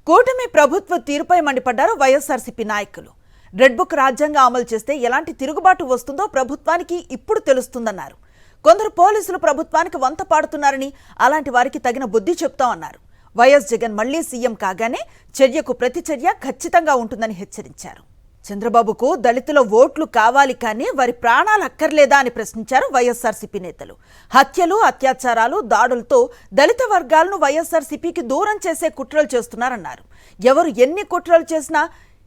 కూటమి ప్రభుత్వ తీరుపై మండిపడ్డారు వైఎస్ఆర్సీపీ నాయకులు. రెడ్ బుక్ రాజ్యాంగం అమలు చేస్తే ఎలాంటి తిరుగుబాటు వస్తుందో ప్రభుత్వానికి ఇప్పుడు తెలుస్తుందన్నారు. కొందరు పోలీసులు ప్రభుత్వానికి వంత పాడుతున్నారని, అలాంటి వారికి తగిన బుద్ధి చెప్తామన్నారు. వైఎస్ జగన్ మళ్లీ సీఎం కాగానే చర్యకు ప్రతిచర్య ఖచ్చితంగా ఉంటుందని హెచ్చరించారు. చంద్రబాబుకు దళితుల ఓట్లు కావాలి కానీ వారి ప్రాణాలు అక్కర్లేదా అని ప్రశ్నించారు వైఎస్ఆర్సీపీ నేతలు. హత్యలు, అత్యాచారాలు, దాడులతో దళిత వర్గాలను వైఎస్ఆర్సీపీకి దూరం చేసే కుట్రలు చేస్తున్నారన్నారు. ఎవరు ఎన్ని కుట్రలు చేసినా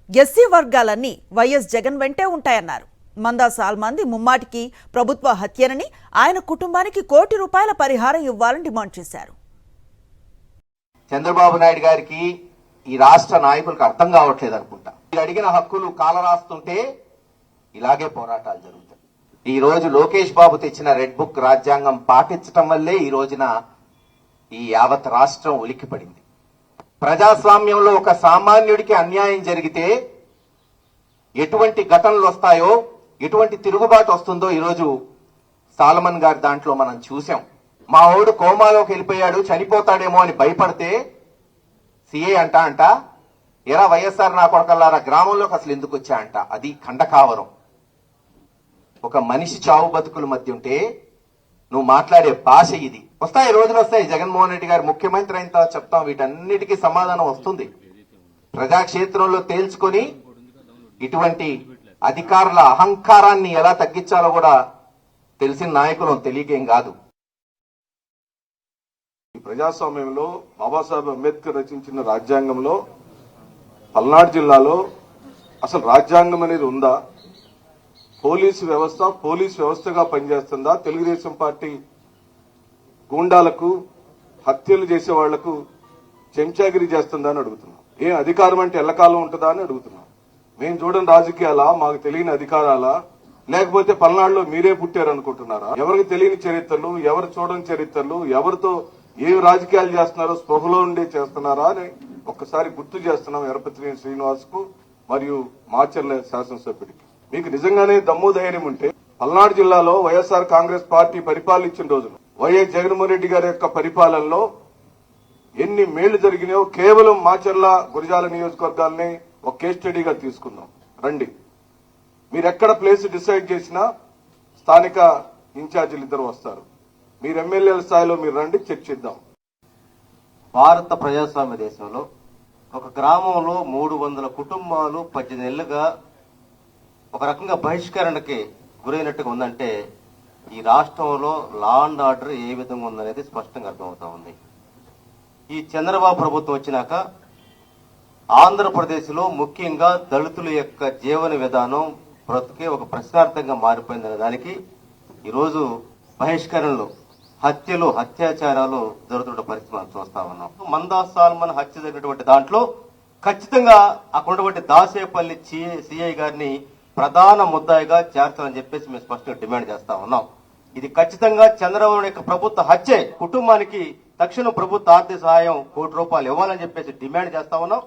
ఎస్సీ వర్గాలన్నీ వైఎస్ జగన్ వెంటే ఉంటాయన్నారు. మందా సాల్మాంది ముమ్మాటికి ప్రభుత్వ హత్యనని, ఆయన కుటుంబానికి ₹1 కోటి పరిహారం ఇవ్వాలని డిమాండ్ చేశారు. చంద్రబాబు నాయుడు గారికి ఈ రాష్ట్ర నాయకులకు అర్థం కావట్లేదు అనుకుంటా. అడిగిన హక్కులు కాలరాస్తుంటే ఇలాగే పోరాటాలు జరుగుతాయి. ఈ రోజు లోకేష్ బాబు తెచ్చిన రెడ్ బుక్ రాజ్యాంగం పాటించడం వల్లే ఈ రోజున ఈ యావత్ రాష్ట్రం ఉలిక్కిపడింది. ప్రజాస్వామ్యంలో ఒక సామాన్యుడికి అన్యాయం జరిగితే ఎటువంటి ఘటనలు వస్తాయో, ఎటువంటి తిరుగుబాటు వస్తుందో ఈరోజు సాలమన్ గారి దాంట్లో మనం చూసాం. మా ఓడు కోమాలోకి వెళ్ళిపోయాడు, చనిపోతాడేమో అని భయపడితే సిఏ అంట ఎరా వైఎస్ఆర్ నా కొడకల్లారా గ్రామంలోకి అసలు ఎందుకు వచ్చా అంట. అది ఖండకావరం. ఒక మనిషి చావు బతుకుల మధ్య ఉంటే నువ్వు మాట్లాడే భాష ఇది. వస్తాయి, రోజులు వస్తాయి. జగన్మోహన్ రెడ్డి గారు ముఖ్యమంత్రి అయిన తర్వాత చెప్తాం, వీటన్నిటికీ సమాధానం వస్తుంది. ప్రజాక్షేత్రంలో తేల్చుకొని ఇటువంటి అధికారుల అహంకారాన్ని ఎలా తగ్గించాలో కూడా తెలిసిన నాయకులు తెలియకేం కాదు. ఈ ప్రజాస్వామ్యంలో బాబాసాహెబ్ అంబేద్కర్ రచించిన రాజ్యాంగంలో పల్నాడు జిల్లాలో అసలు రాజ్యాంగం అనేది ఉందా? పోలీసు వ్యవస్థగా పనిచేస్తుందా? తెలుగుదేశం పార్టీ గూండాలకు, హత్యలు చేసే వాళ్లకు చెంచాగిరి చేస్తుందా అని అడుగుతున్నాం. ఏం అధికారం అంటే ఎల్లకాలం ఉంటుందా అని అడుగుతున్నాం. మేము చూడని రాజకీయాలా? మాకు తెలియని అధికారాలా? లేకపోతే పల్నాడులో మీరే పుట్టారు అనుకుంటున్నారా? ఎవరికి తెలియని చరిత్రలు, ఎవరు చూడని చరిత్రలు, ఎవరితో ఏ రాజకీయాలు చేస్తున్నారో స్పృహలో ఉండే చేస్తున్నారా అని ఒక్కసారి గుర్తు చేస్తున్నాం ఎరపతినేని శ్రీనివాస్ కు మరియు మాచర్ల శాసనసభ్యుడికి. మీకు నిజంగానే దమ్ము ధైర్యం ఉంటే పల్నాడు జిల్లాలో వైఎస్ఆర్ కాంగ్రెస్ పార్టీ పరిపాలించిన రోజులు వైఎస్ జగన్మోహన్ రెడ్డి గారి యొక్క పరిపాలనలో ఎన్ని మేళ్లు జరిగినాయో కేవలం మాచర్ల, గురజాల నియోజకవర్గాల్ని ఒక కేస్ స్టడీగా తీసుకుందాం రండి. మీరెక్కడ ప్లేస్ డిసైడ్ చేసినా స్థానిక ఇన్ఛార్జీలు ఇద్దరు వస్తారు. మీరు ఎమ్మెల్యేల స్థాయిలో మీరు రండి, చర్చిద్దాం. భారత ప్రజాస్వామ్య దేశంలో ఒక గ్రామంలో 300 కుటుంబాలు 18 నెలలుగా ఒక రకంగా బహిష్కరణకి గురైనట్టుగా ఉందంటే ఈ రాష్ట్రంలో లా అండ్ ఆర్డర్ ఏ విధంగా ఉందనేది స్పష్టంగా అర్థమవుతా ఉంది. ఈ చంద్రబాబు ప్రభుత్వం వచ్చినాక ఆంధ్రప్రదేశ్లో ముఖ్యంగా దళితుల యొక్క జీవన విధానం, బ్రతుకే ఒక ప్రశ్నార్థంగా మారిపోయిందనే దానికి ఈరోజు బహిష్కరణలు, హత్యలు, అత్యాచారాలు జరుగుతున్న పరిస్థితి మనం చూస్తా ఉన్నాం. మందా సాల్మన్ హత్య జరిగినటువంటి దాంట్లో ఖచ్చితంగా అక్కడ ఉన్నటువంటి దాసేపల్లి సిఐ గారిని ప్రధాన ముద్దాయిగా చేర్చాలని చెప్పేసి మేము స్పష్టంగా డిమాండ్ చేస్తా ఉన్నాం. ఇది ఖచ్చితంగా చంద్రబాబు యొక్క ప్రభుత్వ హత్యే. కుటుంబానికి తక్షణ ప్రభుత్వ ఆర్థిక సహాయం ₹1 కోటి ఇవ్వాలని చెప్పేసి డిమాండ్ చేస్తా ఉన్నాం.